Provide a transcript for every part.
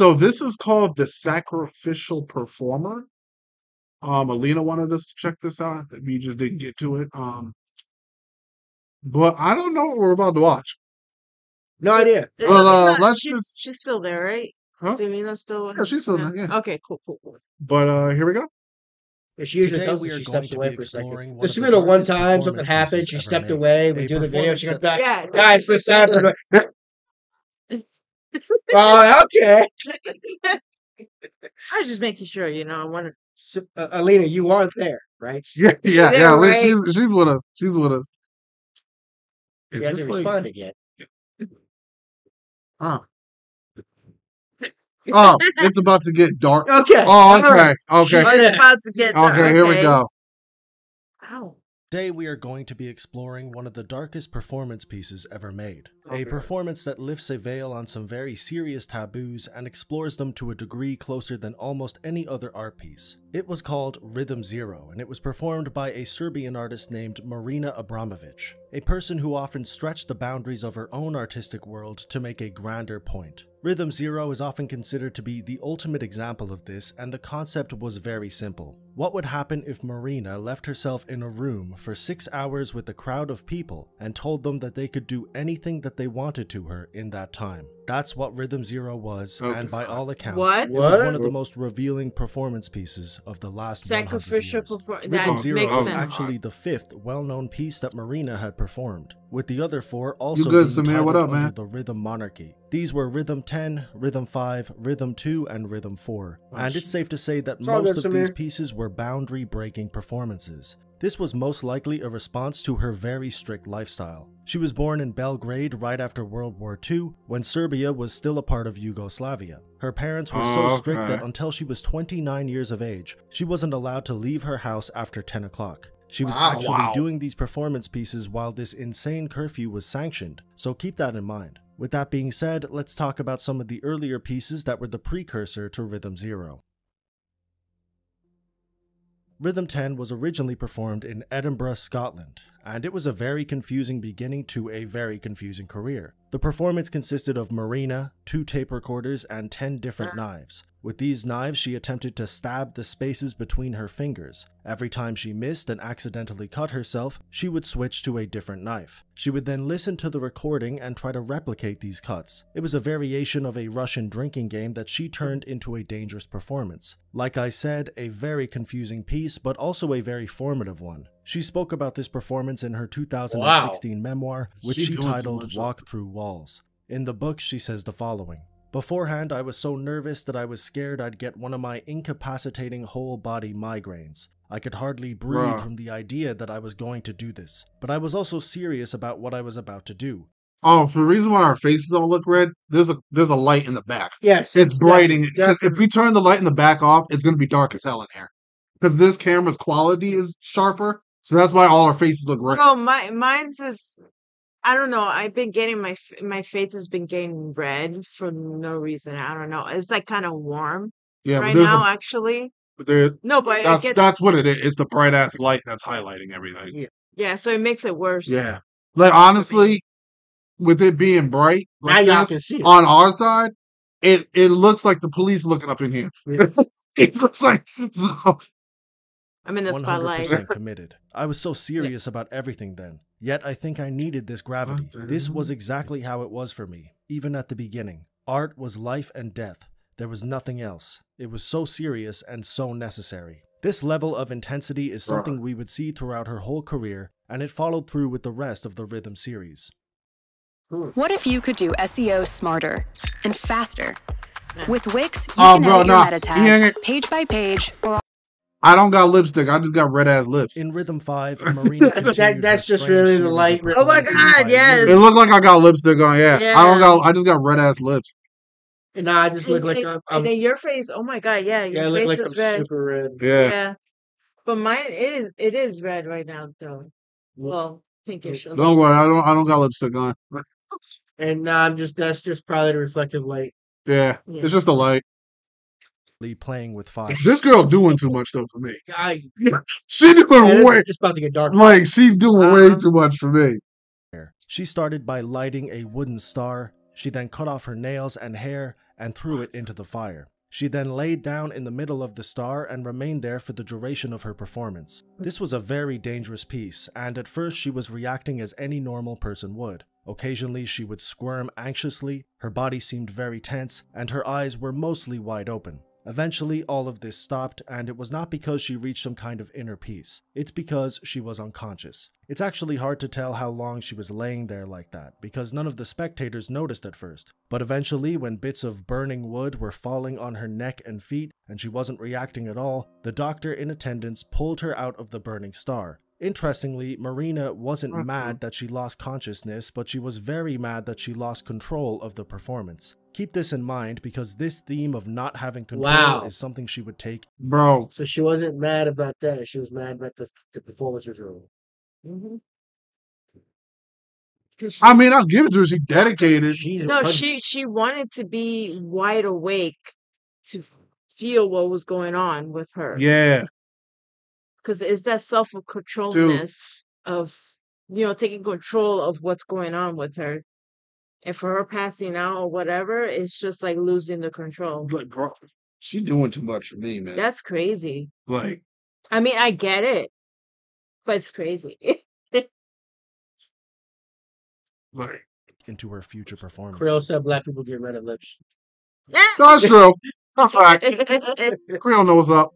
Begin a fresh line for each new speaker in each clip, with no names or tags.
So this is called the Sacrificial Performer. Alina wanted us to check this out. We just didn't get to it. But I don't know what we're about to watch.
No idea.
Let's
she's still there, right?
Huh?
Alina's still.
Yeah, she's still there. Yeah.
Okay, cool.
But here we go.
Yeah, she usually
Today
tells
we
us
are
she
going
steps
to
away
be
for a second.
exploring one
This
of
has
the
been a one
darkest
time, something
performance
happened,
pieces
she
ever
stepped
made.
away, we
A
do the video, she comes back.
Yeah.
Guys, this happened. Oh, okay.
I was just making sure, I wanted.
So, Alina, you aren't there, right?
Yeah.
Right.
She's with us. She's with us.
She hasn't responded yet.
Huh. Oh, it's about to get dark.
Okay.
Oh, okay.
Right.
Okay.
It's about to get
Okay, here we go.
Ow.
Today we are going to be exploring one of the darkest performance pieces ever made. A performance that lifts a veil on some very serious taboos and explores them to a degree closer than almost any other art piece. It was called Rhythm Zero, and it was performed by a Serbian artist named Marina Abramovic, a person who often stretched the boundaries of her own artistic world to make a grander point. Rhythm Zero is often considered to be the ultimate example of this, and the concept was very simple. What would happen if Marina left herself in a room for 6 hours with a crowd of people and told them that they could do anything that they wanted to her in that time? That's what Rhythm Zero was, and by all accounts, it was one of the most revealing performance pieces of the last
Sacrificial
100 years.
Performer.
Rhythm
That
Zero
makes
was
sense.
actually the 5th well-known piece that Marina had performed, with the other 4 also
You good,
being
Samir? What
titled
up, man?
under the Rhythm Monarchy. These were Rhythm 10, Rhythm 5, Rhythm 2, and Rhythm 4. And it's safe to say that most of these pieces were boundary-breaking performances. This was most likely a response to her very strict lifestyle. She was born in Belgrade right after World War II, when Serbia was still a part of Yugoslavia. Her parents were so strict that until she was 29 years of age, she wasn't allowed to leave her house after 10 o'clock. She was actually doing these performance pieces while this insane curfew was sanctioned, so keep that in mind. With that being said, let's talk about some of the earlier pieces that were the precursor to Rhythm Zero. Rhythm 10 was originally performed in Edinburgh, Scotland, and it was a very confusing beginning to a very confusing career. The performance consisted of Marina, 2 tape recorders, and 10 different knives. With these knives, she attempted to stab the spaces between her fingers. Every time she missed and accidentally cut herself, she would switch to a different knife. She would then listen to the recording and try to replicate these cuts. It was a variation of a Russian drinking game that she turned into a dangerous performance. Like I said, a very confusing piece, but also a very formative one. She spoke about this performance in her 2016 memoir, which she titled Walk Through Walls. In the book, she says the following: "Beforehand, I was so nervous that I was scared I'd get one of my incapacitating whole-body migraines. I could hardly breathe from the idea that I was going to do this. But I was also serious about what I was about to do.
Oh, for the reason why our faces all look red, there's a light in the back.
Yes.
It's brighting. Because if we turn the light in the back off, it's going to be dark as hell in here. Because this camera's quality is sharper, so that's why all our faces look red.
Oh, mine's is. I don't know. I've been getting my face has been getting red for no reason. I don't know. It's like kind of warm right now, actually. No, but
that's what it is. It's the bright ass light that's highlighting everything.
Yeah, so it makes it worse.
Yeah, like honestly, with it being bright, like
now y'all can see it.
On our side, it looks like the police looking up in here. It looks like so.
I'm in the spotlight.
100% committed. I was so serious about everything then. Yet I think I needed this gravity. This was exactly how it was for me, even at the beginning. Art was life and death. There was nothing else. It was so serious and so necessary. This level of intensity is something we would see throughout her whole career, and it followed through with the rest of the Rhythm series.
What if you could do SEO smarter and faster? With Wix, you can edit your meta tags page by page, or
I don't got lipstick. I just got red ass lips.
In Rhythm 5, Marina
that's just really the light.
Oh my god, yes.
It looked like I got lipstick on. Yeah. I just got red ass lips.
No, I just look like
and then your face. Oh my god, yeah, your face is red.
Super red.
Yeah.
But mine it is red right now though. Well, pinkish.
Don't worry, I don't got lipstick on.
And that's just probably the reflective light.
Yeah. It's just a light.
Playing with fire.
This girl doing too much though for me.
She
doing way.
It's about to get dark.
Like she doing way too much for me.
She started by lighting a wooden star. She then cut off her nails and hair and threw it into the fire. She then laid down in the middle of the star and remained there for the duration of her performance. This was a very dangerous piece, and at first she was reacting as any normal person would. Occasionally she would squirm anxiously, her body seemed very tense, and her eyes were mostly wide open. Eventually, all of this stopped, and it was not because she reached some kind of inner peace. It's because she was unconscious. It's actually hard to tell how long she was laying there like that, because none of the spectators noticed at first. But eventually, when bits of burning wood were falling on her neck and feet, and she wasn't reacting at all, the doctor in attendance pulled her out of the burning star. Interestingly, Marina wasn't mad that she lost consciousness, but she was very mad that she lost control of the performance. Keep this in mind because this theme of not having control is something she would take.
Bro. So she wasn't mad about that. She was mad about the performance was wrong. Mm-hmm.
I mean, I'll give it to her. She's dedicated.
She wanted to be wide awake to feel what was going on with her.
Yeah.
Because it's that self-controlness of, taking control of what's going on with her. And for her passing out or whatever, it's just like losing the control.
Like, bro, she's doing too much for me, man.
That's crazy.
Like,
I mean, I get it, but it's crazy.
Like,
into her future performance.
Creole said black people get rid of lips.
That's true. That's right. Creole knows what's up.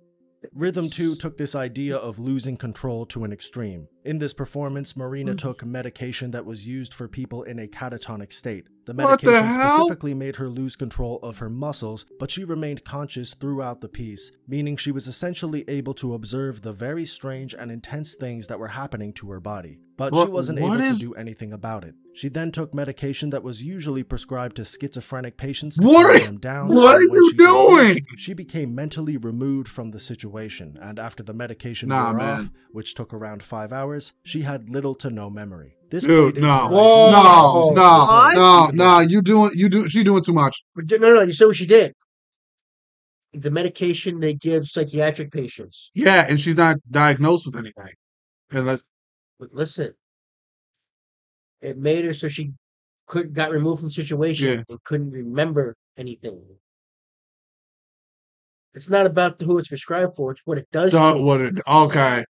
Rhythm 2 took this idea of losing control to an extreme. In this performance, Marina took medication that was used for people in a catatonic state. The medication specifically made her lose control of her muscles, but she remained conscious throughout the piece, meaning she was essentially able to observe the very strange and intense things that were happening to her body. But she wasn't able to do anything about it. She then took medication that was usually prescribed to schizophrenic patients to calm them down.
What are you doing?
She became mentally removed from the situation, and after the medication wore off, which took around 5 hours, she had little to no memory. This
Dude, no, she's doing too much.
No, you see what she did? The medication they give psychiatric patients.
Yeah, and she's not diagnosed with anything.
But listen, it made her so she got removed from the situation and couldn't remember anything. It's not about who it's prescribed for; it's what it does.
Okay.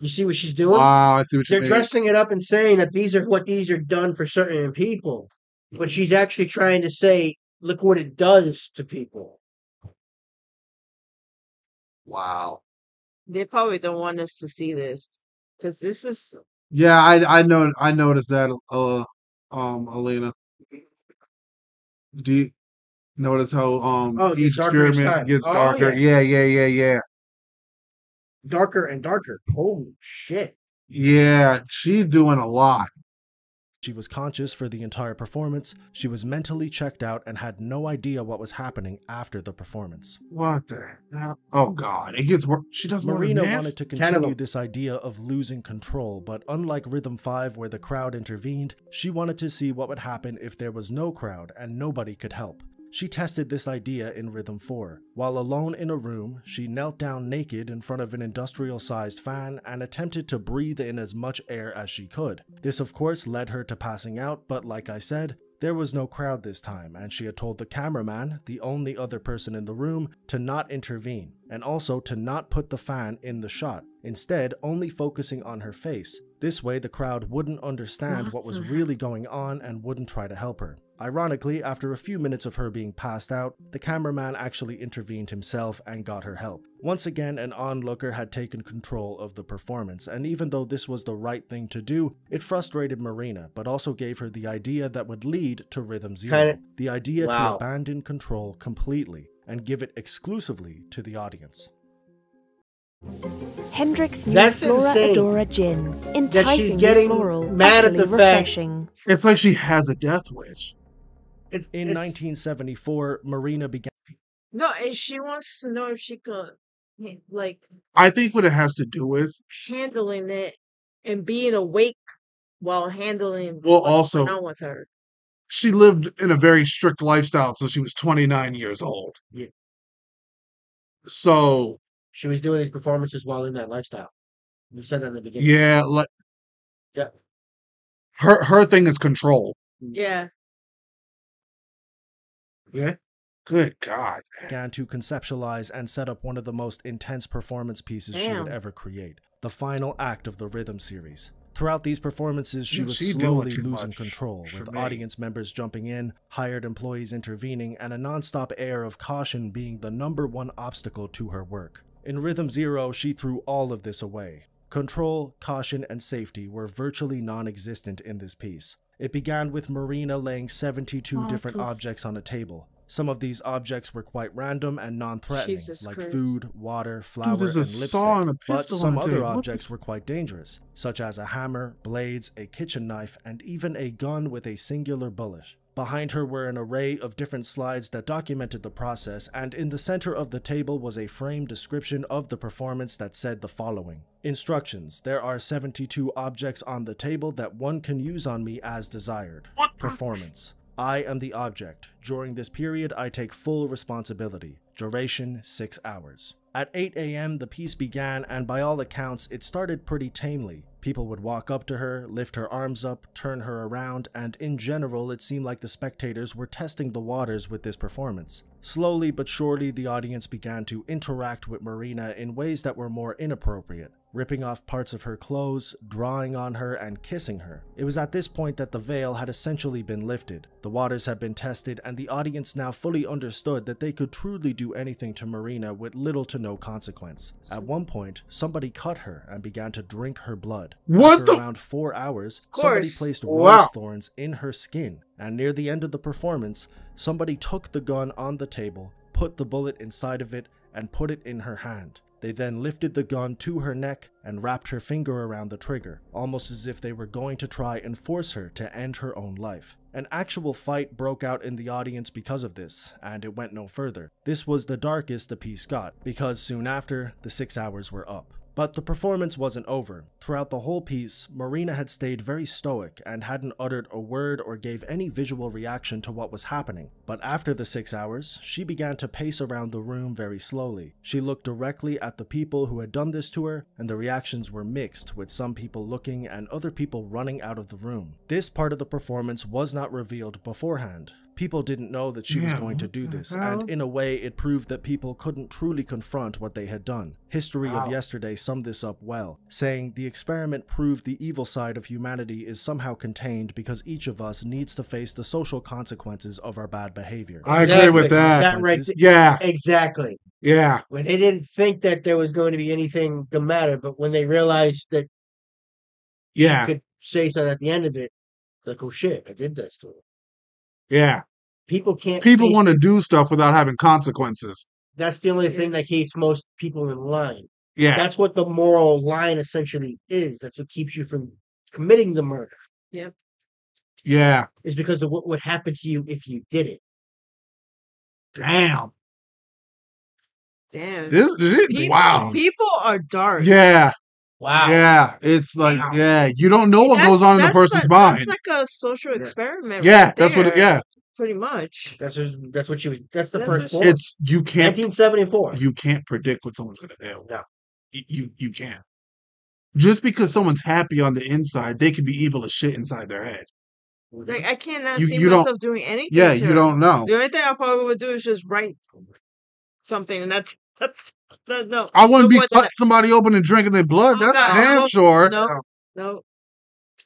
You see what she's doing?
I see what you mean.
They're dressing it up and saying that these are done for certain people. But she's actually trying to say, look what it does to people.
Wow.
They probably don't want us to see this. Because this is...
Yeah, I noticed that, Alina. Do you notice how each experiment gets darker? Yeah.
Darker and darker. Holy shit.
Yeah, she's doing a lot.
She was conscious for the entire performance. She was mentally checked out and had no idea what was happening after the performance.
What the hell? Oh God, it gets worse. She does more than this.
Marina wanted to continue this idea of losing control, but unlike Rhythm 5 where the crowd intervened, she wanted to see what would happen if there was no crowd and nobody could help. She tested this idea in Rhythm 4. While alone in a room, she knelt down naked in front of an industrial-sized fan and attempted to breathe in as much air as she could. This of course led her to passing out, but like I said, there was no crowd this time, and she had told the cameraman, the only other person in the room, to not intervene, and also to not put the fan in the shot, instead only focusing on her face. This way the crowd wouldn't understand what was really going on and wouldn't try to help her. Ironically, after a few minutes of her being passed out, the cameraman actually intervened himself and got her help. Once again, an onlooker had taken control of the performance, and even though this was the right thing to do, it frustrated Marina, but also gave her the idea that would lead to Rhythm 0. The idea to abandon control completely and give it exclusively to the audience.
Hendrick's new Flora Adora gin, enticingly floral,
mad at the
refreshing.
It's like she has a death wish.
In 1974, Marina began...
No, she wants to know if she could, like...
I think what it has to do with...
handling it and being awake while handling what's going on with her.
She lived in a very strict lifestyle until she was 29 years old.
Yeah.
So...
she was doing these performances while in that lifestyle. You said that in the beginning.
Yeah, her thing is control.
Yeah.
Yeah. Good God.
Began to conceptualize and set up one of the most intense performance pieces she would ever create, the final act of the Rhythm series. Throughout these performances, she was slowly losing control, with audience members jumping in, hired employees intervening, and a non-stop air of caution being the #1 obstacle to her work. In Rhythm Zero, she threw all of this away. Control, caution, and safety were virtually non-existent in this piece. It began with Marina laying 72 different objects on a table. Some of these objects were quite random and non-threatening, like food, water, flour, and lipstick, but some other objects were quite dangerous, such as a hammer, blades, a kitchen knife, and even a gun with a singular bullet. Behind her were an array of different slides that documented the process, and in the center of the table was a framed description of the performance that said the following. Instructions: there are 72 objects on the table that one can use on me as desired. Performance: I am the object. During this period, I take full responsibility. Duration: 6 hours. At 8 a.m., the piece began, and by all accounts, it started pretty tamely. People would walk up to her, lift her arms up, turn her around, and in general, it seemed like the spectators were testing the waters with this performance. Slowly but surely, the audience began to interact with Marina in ways that were more inappropriate, ripping off parts of her clothes, drawing on her, and kissing her. It was at this point that the veil had essentially been lifted. The waters had been tested, and the audience now fully understood that they could truly do anything to Marina with little to no consequence. At one point, somebody cut her and began to drink her blood. After around 4 hours, somebody placed rose thorns in her skin, and near the end of the performance, somebody took the gun on the table, put the bullet inside of it, and put it in her hand. They then lifted the gun to her neck and wrapped her finger around the trigger, almost as if they were going to try and force her to end her own life. An actual fight broke out in the audience because of this, and it went no further. This was the darkest the piece got, because soon after, the 6 hours were up. But the performance wasn't over. Throughout the whole piece, Marina had stayed very stoic and hadn't uttered a word or gave any visual reaction to what was happening. But after the 6 hours, she began to pace around the room very slowly. She looked directly at the people who had done this to her, and the reactions were mixed, with some people looking and other people running out of the room. This part of the performance was not revealed beforehand. People didn't know that she was going to do this, and in a way it proved that people couldn't truly confront what they had done. History of Yesterday summed this up well, saying, "The experiment proved the evil side of humanity is somehow contained because each of us needs to face the social consequences of our bad behavior."
I agree with that. Yeah.
Exactly.
Yeah.
When they didn't think that there was going to be anything the matter, but when they realized that she could say something at the end of it, like, oh shit, I did this to her.
Yeah.
People
want to do stuff without having consequences.
That's the only thing that keeps most people in line.
Yeah.
That's what the moral line essentially is. That's what keeps you from committing the murder.
Yep.
Yeah. Is because of what would happen to you if you did it.
Damn.
Wow. People are dark.
Yeah.
Wow.
Yeah. It's like, you don't know what goes on in the person's mind.
That's like a social experiment.
Yeah. That's what
pretty much.
That's what she was. That's the first one.
It's you can't
1974.
You can't predict what someone's going to do.
No,
you can't. Just because someone's happy on the inside, they could be evil as shit inside their head.
Like I cannot see myself doing anything.
Yeah, you don't know.
The only thing I probably would do is just write something, and that's no.
I wouldn't be cutting somebody open and drinking their blood. That's damn sure.
No.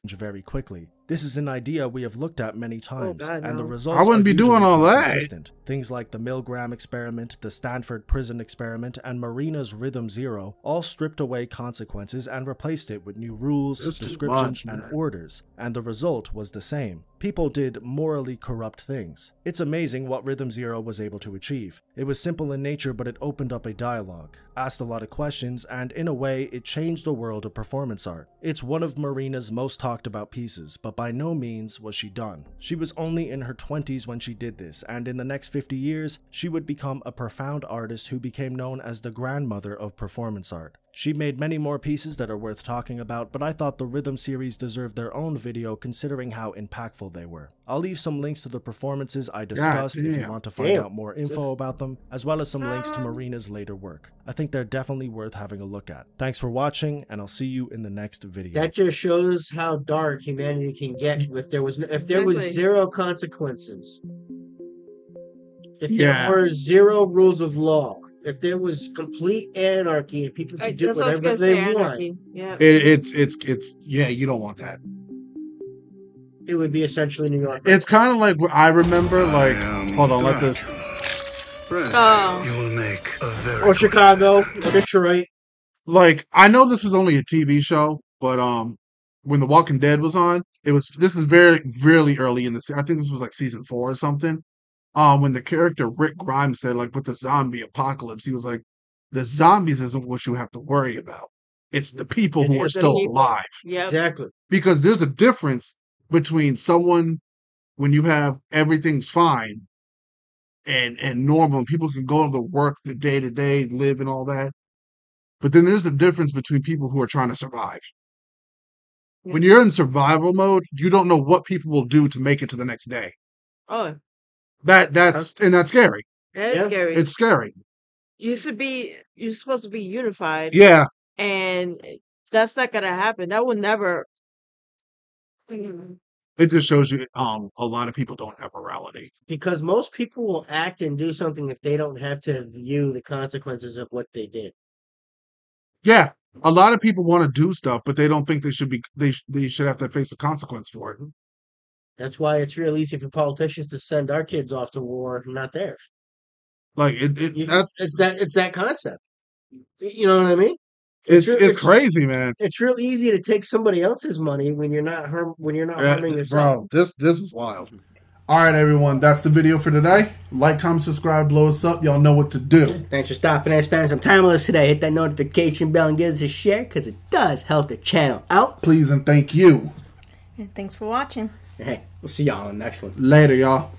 Very quickly. This is an idea we have looked at many times, and the results
I wouldn't be doing all that.
Consistent. Things like the Milgram experiment, the Stanford prison experiment, and Marina's Rhythm Zero all stripped away consequences and replaced it with new rules, descriptions, and orders, and the result was the same. People did morally corrupt things. It's amazing what Rhythm Zero was able to achieve. It was simple in nature, but it opened up a dialogue, asked a lot of questions, and in a way, it changed the world of performance art. It's one of Marina's most talked about pieces, but by no means was she done. She was only in her 20s when she did this, and in the next 50 years, she would become a profound artist who became known as the grandmother of performance art. She made many more pieces that are worth talking about, but I thought the Rhythm series deserved their own video considering how impactful they were. I'll leave some links to the performances I discussed if you want to find out more info about them, as well as some links to Marina's later work. I think they're definitely worth having a look at. Thanks for watching, and I'll see you in the next video.
That just shows how dark humanity can get if there was zero consequences. If there were zero rules of law, if there was complete anarchy and people could do whatever they want,
yeah,
it's you don't want that.
It would be essentially New York.
It's kind of like I remember, like, hold on, let this.
Oh,
you will make a very
or Chicago, or Detroit.
Like, I know this is only a TV show, but when The Walking Dead was on, this is really early in the. I think this was like season 4 or something. When the character Rick Grimes said, like, with the zombie apocalypse, he was like, the zombies isn't what you have to worry about. It's the people who are still alive.
Yeah, exactly.
Because there's a difference between someone when you have everything's fine and normal, and people can go to work the day to day, live and all that. But then there's the difference between people who are trying to survive. Yeah. When you're in survival mode, you don't know what people will do to make it to the next day.
Oh.
That's scary.
That is scary.
It's scary.
You're supposed to be unified.
Yeah.
And that's not gonna happen. That will never.
It just shows you a lot of people don't have morality.
Because most people will act and do something if they don't have to view the consequences of what they did.
Yeah. A lot of people want to do stuff, but they don't think they should have to face a consequence for it.
That's why it's real easy for politicians to send our kids off to war, not theirs.
Like
it's that concept. You know what I mean?
It's crazy, man.
It's real easy to take somebody else's money when you're not harming yourself.
Bro, this was wild. All right, everyone, that's the video for today. Like, comment, subscribe, blow us up. Y'all know what to do.
Thanks for stopping and spending some time with us today. Hit that notification bell and give us a share because it does help the channel out.
Please and thank you.
And thanks for watching.
Hey, we'll see y'all on the next one.
Later, y'all.